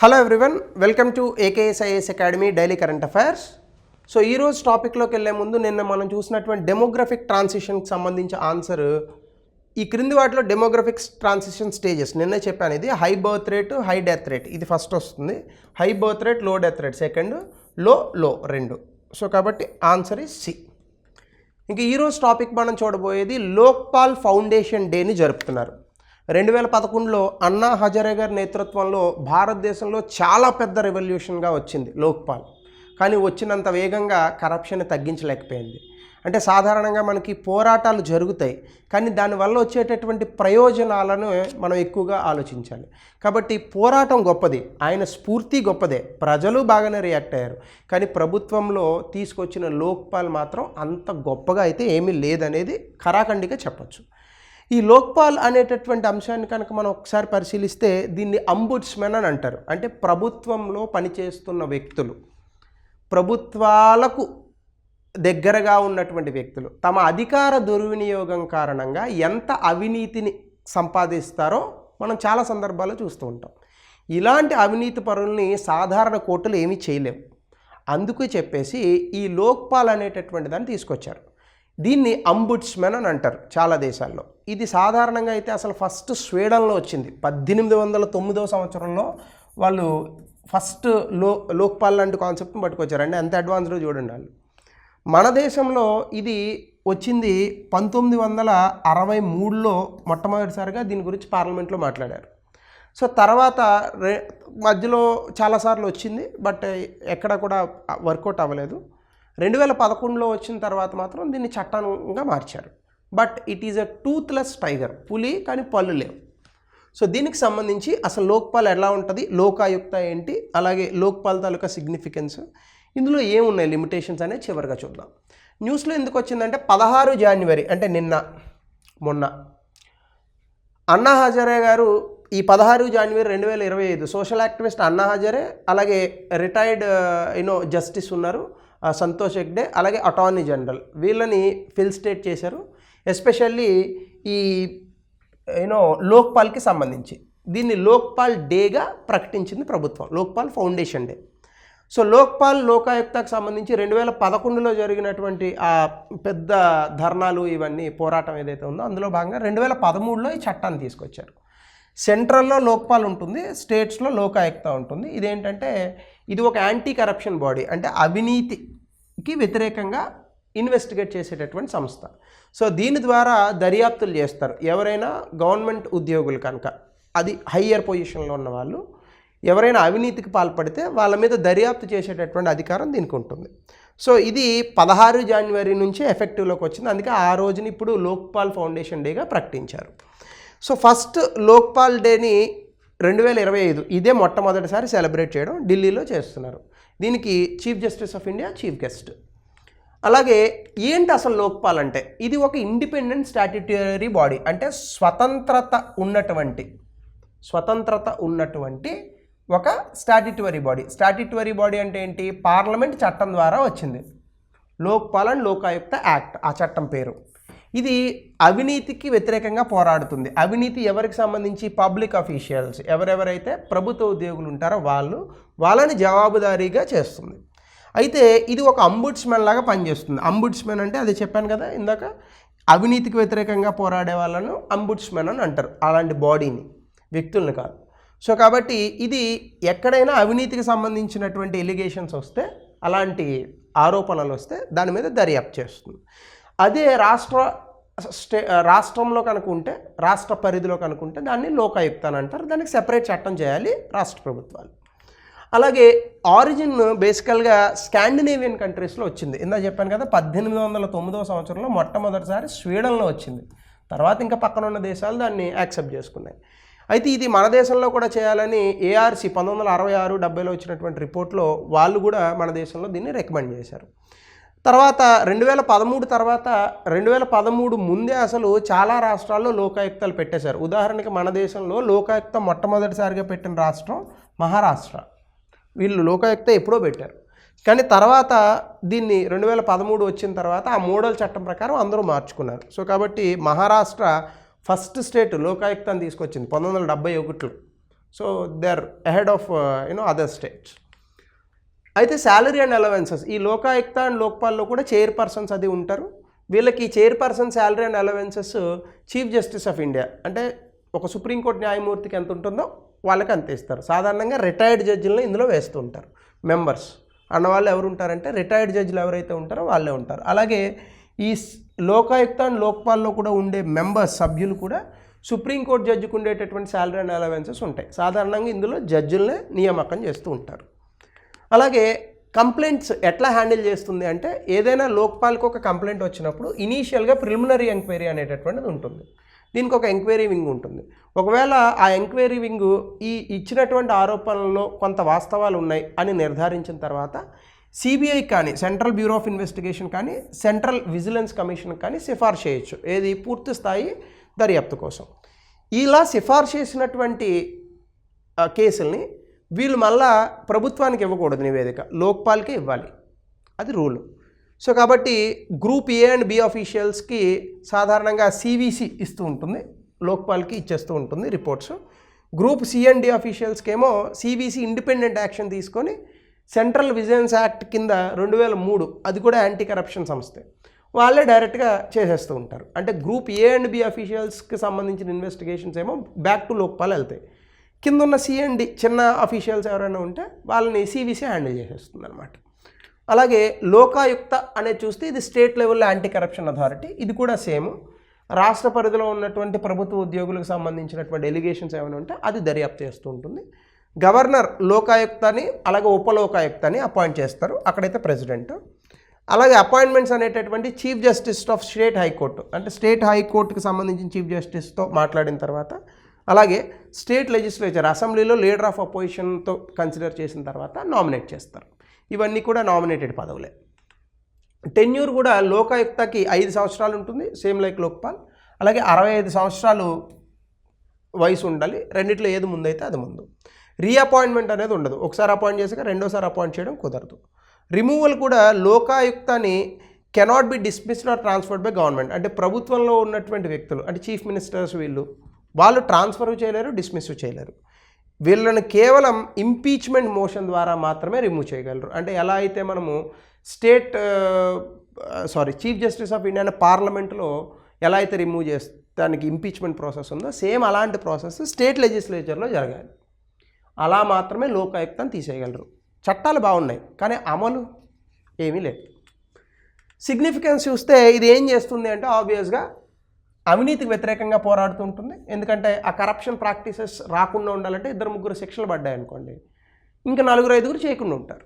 Hello everyone, welcome to ఏకేఎస్ఐఎస్ academy daily current affairs. So ఈరోజు టాపిక్లోకి వెళ్ళే ముందు నిన్న మనం చూసినటువంటి డెమోగ్రఫిక్ ట్రాన్సిషన్కి సంబంధించిన ఆన్సర్ ఈ క్రింది వాటిలో డెమోగ్రఫిక్ ట్రాన్సిషన్ స్టేజెస్ నిన్నే చెప్పాను. ఇది high birth rate, high death rate, ఇది ఫస్ట్ వస్తుంది. హై బర్త్ రేట్, లో డెత్ రేట్ సెకండ్, లో రెండు. సో కాబట్టి ఆన్సర్ ఈజ్ సి. ఇంక ఈరోజు టాపిక్ మనం చూడబోయేది లోక్పాల్ ఫౌండేషన్ డేని జరుపుతున్నారు. 2011లో అన్నా హజారే గారి నేతృత్వంలో భారతదేశంలో చాలా పెద్ద రెవల్యూషన్గా వచ్చింది లోక్పాల్. కానీ వచ్చినంత వేగంగా కరప్షన్ తగ్గించలేకపోయింది. అంటే సాధారణంగా మనకి పోరాటాలు జరుగుతాయి, కానీ దానివల్ల వచ్చేటటువంటి ప్రయోజనాలను మనం ఎక్కువగా ఆలోచించాలి. కాబట్టి పోరాటం గొప్పది, ఆయన స్ఫూర్తి గొప్పదే, ప్రజలు బాగానే రియాక్ట్ అయ్యారు. కానీ ప్రభుత్వంలో తీసుకొచ్చిన లోక్పాల్ మాత్రం అంత గొప్పగా అయితే ఏమీ లేదనేది ఖరాఖండిగా చెప్పచ్చు. ఈ లోక్పాల్ అనేటటువంటి అంశాన్ని కనుక మనం ఒకసారి పరిశీలిస్తే దీన్ని అంబుడ్స్మెన్ అని అంటారు. అంటే ప్రభుత్వంలో పనిచేస్తున్న వ్యక్తులు, ప్రభుత్వాలకు దగ్గరగా ఉన్నటువంటి వ్యక్తులు తమ అధికార దుర్వినియోగం కారణంగా ఎంత అవినీతిని సంపాదిస్తారో మనం చాలా సందర్భాల్లో చూస్తూ ఉంటాం. ఇలాంటి అవినీతి పరుల్ని సాధారణ కోర్టులు ఏమీ చేయలేవు. అందుకు చెప్పేసి ఈ లోక్పాల్ అనేటటువంటి దాన్ని తీసుకొచ్చారు. దీన్ని అంబుడ్స్మెన్ అని అంటారు చాలా దేశాల్లో. ఇది సాధారణంగా అయితే అసలు ఫస్ట్ స్వీడన్లో వచ్చింది. 1809వ సంవత్సరంలో వాళ్ళు ఫస్ట్ లోక్పాల్ లాంటి కాన్సెప్ట్ని పట్టుకొచ్చారు. అంటే ఎంత అడ్వాన్స్డ్గా చూడండి వాళ్ళు. మన దేశంలో ఇది వచ్చింది 1963లో మొట్టమొదటిసారిగా దీని గురించి పార్లమెంట్లో మాట్లాడారు. సో తర్వాత మధ్యలో చాలాసార్లు వచ్చింది, బట్ ఎక్కడ కూడా వర్కౌట్ అవ్వలేదు. 2011లో వచ్చిన తర్వాత మాత్రం దీన్ని చట్టంగా మార్చారు. But it is a toothless tiger, పులి కానీ పళ్ళు లేవు. సో దీనికి సంబంధించి అసలు లోక్పాల్ ఎలా ఉంటుంది, లోకాయుక్త ఏంటి, అలాగే లోక్పాల్ తాలూకా సిగ్నిఫికెన్స్, ఇందులో ఏమున్నాయి లిమిటేషన్స్ అనేది చివరిగా చూద్దాం. న్యూస్లో ఎందుకు వచ్చిందంటే 16 జనవరి అంటే మొన్న అన్నా హజారే గారు ఈ 16 జనవరి 2025 సోషల్ యాక్టివిస్ట్ అన్నా హజారే, అలాగే రిటైర్డ్ జస్టిస్ ఉన్నారు సంతోష్ హెగ్డే, అలాగే అటార్నీ జనరల్, వీళ్ళని ఫెలిసిటేట్ చేశారు. ఎస్పెషల్లీ ఈ లోక్పాల్కి సంబంధించి దీన్ని లోక్పాల్ డేగా ప్రకటించింది ప్రభుత్వం, Lokpal foundation day. So Lokpal లోకాయుక్తకు సంబంధించి 2011లో జరిగినటువంటి ఆ పెద్ద ధర్నాలు ఇవన్నీ పోరాటం ఏదైతే ఉందో అందులో భాగంగా 2013లో ఈ చట్టాన్ని తీసుకొచ్చారు. సెంట్రల్లో లోక్పాల్ ఉంటుంది, స్టేట్స్లో లోకాయుక్త ఉంటుంది. ఇదేంటంటే ఇది ఒక యాంటీ కరప్షన్ బాడీ, అంటే అవినీతికి వ్యతిరేకంగా ఇన్వెస్టిగేట్ చేసేటటువంటి సంస్థ. సో దీని ద్వారా దర్యాప్తులు చేస్తారు. ఎవరైనా గవర్నమెంట్ ఉద్యోగులు కనుక, అది హయ్యర్ పొజిషన్లో ఉన్న వాళ్ళు ఎవరైనా అవినీతికి పాల్పడితే వాళ్ళ మీద దర్యాప్తు చేసేటటువంటి అధికారం దీనికి ఉంటుంది. సో ఇది 16 జనవరి నుంచి ఎఫెక్టివ్లోకి వచ్చింది. అందుకే ఆ రోజుని ఇప్పుడు లోక్పాల్ ఫౌండేషన్ డేగా ప్రకటించారు. సో ఫస్ట్ లోక్పాల్ డేని 2025 ఇదే మొట్టమొదటిసారి సెలబ్రేట్ చేయడం ఢిల్లీలో చేస్తున్నారు. దీనికి chief justice of India chief guest. అలాగే ఏంటి అసలు లోక్పాల్ అంటే, ఇది ఒక ఇండిపెండెంట్ స్టాట్యుటరీ బాడీ, అంటే స్వతంత్రత ఉన్నటువంటి ఒక స్టాట్యుటరీ బాడీ. స్టాట్యుటరీ బాడీ అంటే ఏంటి, పార్లమెంట్ చట్టం ద్వారా వచ్చింది. లోక్పాల్ అండ్ లోకాయుక్త యాక్ట్ ఆ చట్టం పేరు. ఇది అవినీతికి వ్యతిరేకంగా పోరాడుతుంది. అవినీతి ఎవరికి సంబంధించి, పబ్లిక్ అఫీషియల్స్, ఎవరెవరైతే ప్రభుత్వ ఉద్యోగులు ఉంటారో వాళ్ళని జవాబుదారీగా చేస్తుంది. అయితే ఇది ఒక అంబుడ్స్మెన్ లాగా పనిచేస్తుంది. అంబుడ్స్మెన్ అంటే అది చెప్పాను కదా ఇందాక, అవినీతికి వ్యతిరేకంగా పోరాడే వాళ్ళను అంబుడ్స్మెన్ అని అంటారు, అలాంటి బాడీని, వ్యక్తుల్ని కాదు. సో కాబట్టి ఇది ఎక్కడైనా అవినీతికి సంబంధించినటువంటి ఎలిగేషన్స్ వస్తే, అలాంటి ఆరోపణలు వస్తే దాని మీద దర్యాప్తు చేస్తుంది. అదే రాష్ట్రంలో కనుకుంటే, రాష్ట్ర పరిధిలో కనుకుంటే దాన్ని లోకాయుక్త అని అంటారు. దానికి సెపరేట్ చట్టం చేయాలి రాష్ట్ర ప్రభుత్వాలు. అలాగే ఆరిజిన్ బేసికల్గా స్కాండినేవియన్ కంట్రీస్లో వచ్చింది. ఇందా చెప్పాను కదా 1809వ సంవత్సరంలో మొట్టమొదటిసారి స్వీడన్లో వచ్చింది. తర్వాత ఇంకా పక్కన ఉన్న దేశాలు దాన్ని యాక్సెప్ట్ చేసుకున్నాయి. అయితే ఇది మన దేశంలో కూడా చేయాలని ఏఆర్సి 1966-70లో వచ్చినటువంటి రిపోర్ట్లో వాళ్ళు కూడా మన దేశంలో దీన్ని రికమెండ్ చేశారు. తర్వాత 2013 ముందే అసలు చాలా రాష్ట్రాల్లో లోకాయుక్తలు పెట్టేశారు. ఉదాహరణకి మన దేశంలో లోకాయుక్త మొట్టమొదటిసారిగా పెట్టిన రాష్ట్రం మహారాష్ట్ర. వీళ్ళు లోకాయుక్త ఎప్పుడో పెట్టారు, కానీ తర్వాత దీన్ని 2013 వచ్చిన తర్వాత ఆ మోడల్ చట్టం ప్రకారం అందరూ మార్చుకున్నారు. సో కాబట్టి మహారాష్ట్ర ఫస్ట్ స్టేట్ లోకాయుక్తను తీసుకొచ్చింది 1971లో. So they are ahead of other states. అయితే శాలరీ అండ్ అలవెన్సెస్ ఈ లోకాయుక్త అండ్ లోక్పాల్లో కూడా చైర్పర్సన్స్ అది ఉంటారు. వీళ్ళకి chairperson salary and allowances chief justice of India అంటే ఒక సుప్రీంకోర్టు న్యాయమూర్తికి ఎంత ఉంటుందో వాళ్ళకి అంత ఇస్తారు. సాధారణంగా రిటైర్డ్ జడ్జిలను ఇందులో వేస్తూ ఉంటారు. మెంబర్స్ అన్నవాళ్ళు ఎవరు ఉంటారంటే రిటైర్డ్ జడ్జిలు ఎవరైతే ఉంటారో వాళ్ళే ఉంటారు. అలాగే ఈ లోకాయుక్త అండ్ లోక్పాల్లో కూడా ఉండే మెంబర్స్ సభ్యులు కూడా సుప్రీంకోర్టు జడ్జికి ఉండేటటువంటి శాలరీ అండ్ అలవెన్సెస్ ఉంటాయి. సాధారణంగా ఇందులో జడ్జిలనే నియామకం చేస్తూ ఉంటారు. అలాగే కంప్లైంట్స్ ఎట్లా హ్యాండిల్ చేస్తుంది అంటే ఏదైనా లోక్పాల్కి ఒక కంప్లైంట్ వచ్చినప్పుడు ఇనీషియల్గా ప్రిలిమినరీ ఎంక్వైరీ అనేటటువంటిది ఉంటుంది. దీనికి ఒక ఎంక్వైరీ వింగ్ ఉంటుంది. ఒకవేళ ఆ ఎంక్వైరీ వింగ్ ఈ ఇచ్చినటువంటి ఆరోపణల్లో కొంత వాస్తవాలు ఉన్నాయి అని నిర్ధారించిన తర్వాత సిబిఐ కానీ సెంట్రల్ బ్యూరో ఆఫ్ ఇన్వెస్టిగేషన్ కానీ సెంట్రల్ విజిలెన్స్ కమిషన్ కానీ సిఫార్సు చేయొచ్చు. ఏది పూర్తి స్థాయి దర్యాప్తు కోసం. ఇలా సిఫార్సు చేసినటువంటి కేసుల్ని వీళ్ళు మళ్ళా ప్రభుత్వానికి ఇవ్వకూడదు నివేదిక, లోక్పాల్కే ఇవ్వాలి. అది రూలు. సో కాబట్టి గ్రూప్ ఏ అండ్ బి ఆఫీషియల్స్కి సాధారణంగా సివిసి ఇస్తూ ఉంటుంది, లోక్పాల్కి ఇచ్చేస్తూ ఉంటుంది reports. Group C and D ఆఫీషియల్స్కి ఏమో సివిసి ఇండిపెండెంట్ యాక్షన్ తీసుకొని సెంట్రల్ విజిలెన్స్ యాక్ట్ కింద 2003 అది కూడా యాంటీ కరప్షన్ సంస్థే, వాళ్ళే డైరెక్ట్గా చేసేస్తూ ఉంటారు. అంటే గ్రూప్ ఏ అండ్ బి ఆఫీషియల్స్కి సంబంధించిన ఇన్వెస్టిగేషన్స్ ఏమో బ్యాక్ టు లోక్పాల్ వెళ్తాయి. కింద ఉన్న సి అండ్ డి చిన్న అఫీషియల్స్ ఎవరైనా ఉంటే వాళ్ళని సివిసి హ్యాండిల్ చేసేస్తుంది అనమాట. అలాగే లోకాయుక్త అనేది చూస్తే ఇది స్టేట్ లెవెల్లో యాంటీ కరప్షన్ అథారిటీ. ఇది కూడా సేమ్ రాష్ట్ర పరిధిలో ఉన్నటువంటి ప్రభుత్వ ఉద్యోగులకు సంబంధించినటువంటి ఎలిగేషన్స్ ఏమైనా ఉంటే అది దర్యాప్తు చేస్తూ ఉంటుంది. గవర్నర్ లోకాయుక్తని అలాగే ఉపలోకాయుక్తని అపాయింట్ చేస్తారు, అక్కడైతే ప్రెసిడెంట్. అలాగే అపాయింట్మెంట్స్ అనేటటువంటి chief justice of state high court అంటే స్టేట్ హైకోర్టుకి సంబంధించిన చీఫ్ జస్టిస్తో మాట్లాడిన తర్వాత, అలాగే స్టేట్ లెజిస్లేచర్ అసెంబ్లీలో లీడర్ ఆఫ్ అపోజిషన్తో కన్సిడర్ చేసిన తర్వాత నామినేట్ చేస్తారు. ఇవన్నీ కూడా నామినేటెడ్ పదవులే. టెన్యూర్ కూడా లోకాయుక్తకి 5 సంవత్సరాలు ఉంటుంది, సేమ్ లైక్ లోక్పాల్. అలాగే 65 సంవత్సరాలు వయసు ఉండాలి. రెండిట్లో ఏది ముందైతే అది ముందు. రీఅపాయింట్మెంట్ అనేది ఉండదు. ఒకసారి అపాయింట్ చేసాక రెండోసారి అపాయింట్ చేయడం కుదరదు. రిమూవల్ కూడా లోకాయుక్తని cannot be dismissed or transferred by government. అంటే ప్రభుత్వంలో ఉన్నటువంటి వ్యక్తులు అంటే చీఫ్ మినిస్టర్స్ వాళ్ళు ట్రాన్స్ఫర్ చేయలేరు, డిస్మిస్ చేయలేరు. వీళ్ళని కేవలం ఇంపీచ్మెంట్ మోషన్ ద్వారా మాత్రమే రిమూవ్ చేయగలరు. అంటే ఎలా అయితే మనము చీఫ్ జస్టిస్ ఆఫ్ ఇండియా పార్లమెంట్లో ఎలా అయితే రిమూవ్ చేస్తానికి ఇంపీచ్మెంట్ ప్రాసెస్ ఉందో సేమ్ అలాంటి ప్రాసెస్ స్టేట్ లెజిస్లేచర్లో జరగాలి. అలా మాత్రమే లోకాయుక్తను తీసేయగలరు. చట్టాలు బాగున్నాయి కానీ అమలు ఏమీ లేదు. సిగ్నిఫికెన్స్ చూస్తే ఇది ఏం చేస్తుంది అంటే ఆబ్వియస్గా అవినీతికి వ్యతిరేకంగా పోరాడుతుంటుంది. ఎందుకంటే ఆ కరప్షన్ ప్రాక్టీసెస్ రాకుండా ఉండాలంటే 2-3 శిక్షలు పడ్డాయి అనుకోండి, ఇంకా 4-5 చేయకుండా ఉంటారు.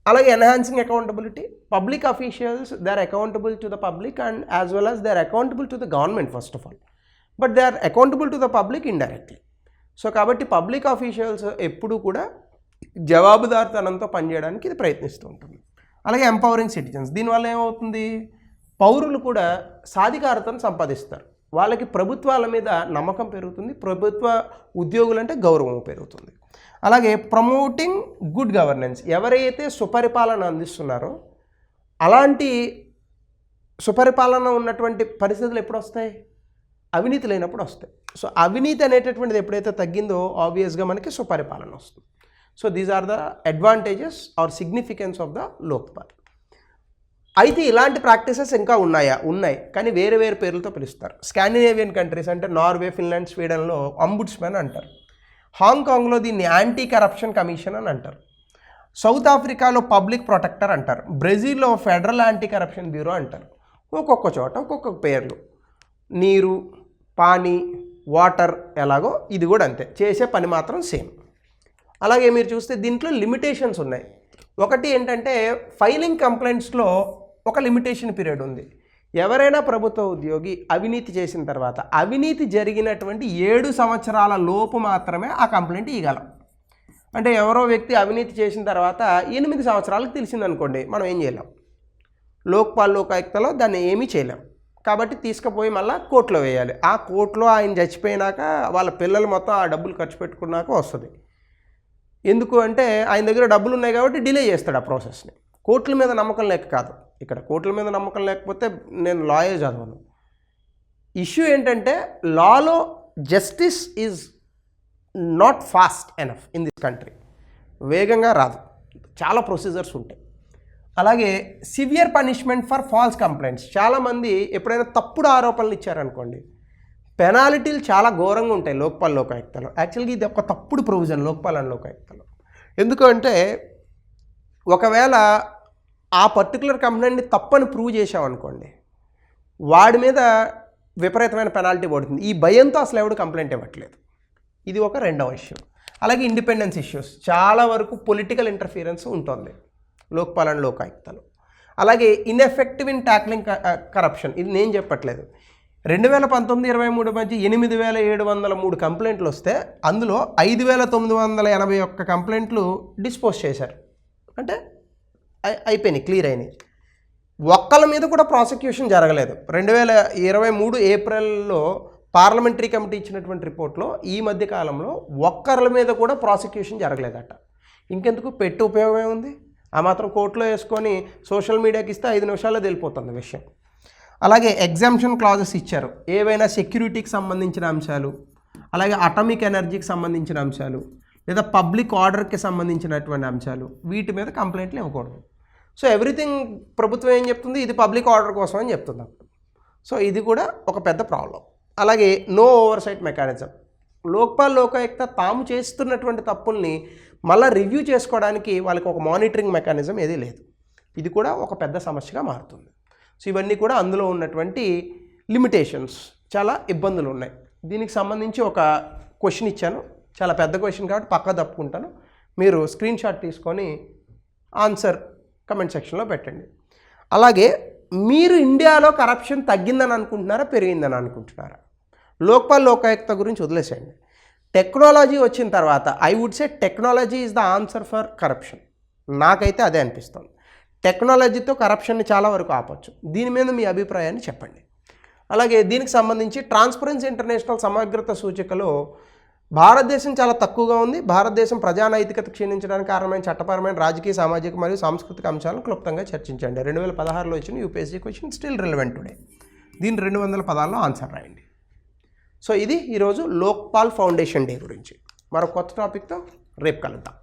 అలాగే enhancing accountability, public officials they are accountable to the public and as well as they are accountable to the government first of all, but they are accountable to the public indirectly. So కాబట్టి public officials ఎప్పుడూ కూడా జవాబుదారితనంతో పనిచేయడానికి ఇది ప్రయత్నిస్తూ ఉంటుంది. అలాగే empowering citizens, దీనివల్ల ఏమవుతుంది, పౌరులు కూడా సాధికారతను సంపాదిస్తారు. వాళ్ళకి ప్రభుత్వాల మీద నమ్మకం పెరుగుతుంది, ప్రభుత్వ ఉద్యోగులంటే గౌరవం పెరుగుతుంది. అలాగే ప్రమోటింగ్ గుడ్ గవర్నెన్స్, ఎవరైతే సుపరిపాలన అందిస్తున్నారో అలాంటి సుపరిపాలన ఉన్నటువంటి పరిస్థితులు ఎప్పుడు వస్తాయి, అవినీతి లేనప్పుడు వస్తాయి. సో అవినీతి అనేటటువంటిది ఎప్పుడైతే తగ్గిందో ఆబ్వియస్గా మనకి సుపరిపాలన వస్తుంది. So these are the advantages or significance of the Lokpal. అయితే ఇలాంటి ప్రాక్టీసెస్ ఇంకా ఉన్నాయి కానీ వేరే వేరే పేర్లతో పిలుస్తారు. స్కాండినేవియన్ కంట్రీస్ అంటే నార్వే, ఫిన్లాండ్, స్వీడన్లో అంబుడ్స్మెన్ అంటారు. హాంకాంగ్లో దీన్ని యాంటీ కరప్షన్ కమిషన్ అని అంటారు. సౌత్ ఆఫ్రికాలో పబ్లిక్ ప్రొటెక్టర్ అంటారు. బ్రెజిల్లో ఫెడరల్ యాంటీ కరప్షన్ బ్యూరో అంటారు. ఒక్కొక్క చోట ఒక్కొక్క పేర్లు. నీరు, పానీ, వాటర్ ఎలాగో ఇది కూడా అంతే, చేసే పని మాత్రం సేమ్. అలాగే మీరు చూస్తే దీంట్లో లిమిటేషన్స్ ఉన్నాయి. ఒకటి ఏంటంటే ఫైలింగ్ కంప్లైంట్స్లో ఒక లిమిటేషన్ పీరియడ్ ఉంది. ఎవరైనా ప్రభుత్వ ఉద్యోగి అవినీతి చేసిన తర్వాత అవినీతి జరిగినటువంటి 7 సంవత్సరాల లోపు మాత్రమే ఆ కంప్లైంట్ ఇవ్వగలం. అంటే ఎవరో వ్యక్తి అవినీతి చేసిన తర్వాత 8 సంవత్సరాలకు తెలిసిందనుకోండి, మనం ఏం చేయలేం. లోక్పాల్ లోకాయుక్తలో దాన్ని ఏమీ చేయలేం. కాబట్టి తీసుకుపోయి మళ్ళీ కోర్టులో వేయాలి. ఆ కోర్టులో ఆయన చచ్చిపోయినాక వాళ్ళ పిల్లలు మొత్తం ఆ డబ్బులు ఖర్చు పెట్టుకున్నాక వస్తుంది. ఎందుకు అంటే ఆయన దగ్గర డబ్బులు ఉన్నాయి కాబట్టి డిలే చేస్తాడు ఆ ప్రాసెస్ని. కోర్టుల మీద నమ్మకం లేక కాదు. ఇక్కడ కోర్టుల మీద నమ్మకం లేకపోతే నేను లాయర్ చదవను. ఇష్యూ ఏంటంటే లాలో justice is not fast enough in this country. వేగంగా రాదు, చాలా ప్రొసీజర్స్ ఉంటాయి. అలాగే severe punishment for false complaints. చాలామంది ఎప్పుడైనా తప్పుడు ఆరోపణలు ఇచ్చారనుకోండి, పెనాల్టీలు చాలా ఘోరంగా ఉంటాయి లోక్పాల్ లోకాయుక్తలో. యాక్చువల్గా ఇది ఒక తప్పుడు ప్రొవిజన్ లోక్పాల్ అండ్ లోకాయుక్తలో. ఎందుకంటే ఒకవేళ ఆ పర్టికులర్ కంప్లైంట్ని తప్పని ప్రూవ్ చేసామనుకోండి, వాడి మీద విపరీతమైన పెనాల్టీ పడుతుంది. ఈ భయంతో అసలు ఎవడు కంప్లైంట్ ఇవ్వట్లేదు. ఇది ఒక రెండవ ఇష్యూ. అలాగే ఇండిపెండెన్స్ ఇష్యూస్, చాలా వరకు పొలిటికల్ ఇంటర్ఫియరెన్స్ ఉంటుంది లోక్పాల్ అండ్ లోకాయుక్తలో. అలాగే ఇన్ఎఫెక్టివ్ ఇన్ ట్యాక్లింగ్ కరప్షన్, ఇది నేను చెప్పట్లేదు. 2019-23 మధ్య 8,703 కంప్లైంట్లు వస్తే అందులో 5,981 కంప్లైంట్లు డిస్పోజ్ చేశారు. అంటే అయిపోయినాయి, క్లియర్ అయినాయి. ఒక్కళ్ళ మీద కూడా ప్రాసిక్యూషన్ జరగలేదు. 2023 ఏప్రిల్లో పార్లమెంటరీ కమిటీ ఇచ్చినటువంటి రిపోర్ట్లో ఈ మధ్య కాలంలో ఒక్కళ్ళ మీద కూడా ప్రాసిక్యూషన్ జరగలేదట. ఇంకెందుకు, పెట్టి ఉపయోగమే ఉంది? ఆ మాత్రం కోర్టులో వేసుకొని సోషల్ మీడియాకి ఇస్తే 5 నిమిషాల్లో తెలిపోతుంది విషయం. అలాగే ఎగ్జామ్షన్ క్లాజెస్ ఇచ్చారు. ఏవైనా సెక్యూరిటీకి సంబంధించిన అంశాలు, అలాగే అటామిక్ ఎనర్జీకి సంబంధించిన అంశాలు, లేదా పబ్లిక్ ఆర్డర్కి సంబంధించినటువంటి అంశాలు, వీటి మీద కంప్లైంట్లు ఇవ్వకూడదు. సో ఎవ్రీథింగ్ ప్రభుత్వం ఏం చెప్తుంది, ఇది పబ్లిక్ ఆర్డర్ కోసం అని చెప్తుంది అప్పుడు. సో ఇది కూడా ఒక పెద్ద ప్రాబ్లం. అలాగే no oversight mechanism. Lokpal Lokayukta తాము చేస్తున్నటువంటి తప్పుల్ని మళ్ళీ రివ్యూ చేసుకోవడానికి వాళ్ళకి ఒక మానిటరింగ్ మెకానిజం ఏదీ లేదు. ఇది కూడా ఒక పెద్ద సమస్యగా మారుతుంది. సో ఇవన్నీ కూడా అందులో ఉన్నటువంటి లిమిటేషన్స్, చాలా ఇబ్బందులు ఉన్నాయి. దీనికి సంబంధించి ఒక క్వశ్చన్ ఇచ్చాను, చాలా పెద్ద క్వశ్చన్ కాబట్టి పక్కా తప్పుకుంటాను. మీరు స్క్రీన్ షాట్ తీసుకొని ఆన్సర్ కమెంట్ సెక్షన్లో పెట్టండి. అలాగే మీరు ఇండియాలో కరప్షన్ తగ్గిందని అనుకుంటున్నారా, పెరిగిందని అనుకుంటున్నారా? లోక్పాల్ లోకాయుక్త గురించి వదిలేసేయండి. టెక్నాలజీ వచ్చిన తర్వాత I would say technology is the answer for corruption. నాకైతే అదే అనిపిస్తుంది. టెక్నాలజీతో కరప్షన్ని చాలా వరకు ఆపచ్చు. దీని మీద మీ అభిప్రాయాన్ని చెప్పండి. అలాగే దీనికి సంబంధించి ట్రాన్స్పరెన్సీ ఇంటర్నేషనల్ సమగ్రత సూచికలో భారతదేశం చాలా తక్కువగా ఉంది. భారతదేశం ప్రజానైతికత క్షీణించడానికి కారణమైన చట్టపరమైన, రాజకీయ, సామాజిక మరియు సాంస్కృతిక అంశాలను క్లుప్తంగా చర్చించండి. 2016లో ఇచ్చిన UPSC question still relevant today. దీని 200 పదాల్లో ఆన్సర్ రాయండి. సో ఇది ఈరోజు లోక్పాల్ ఫౌండేషన్ డే గురించి. మరో కొత్త టాపిక్తో రేపు కలుద్దాం.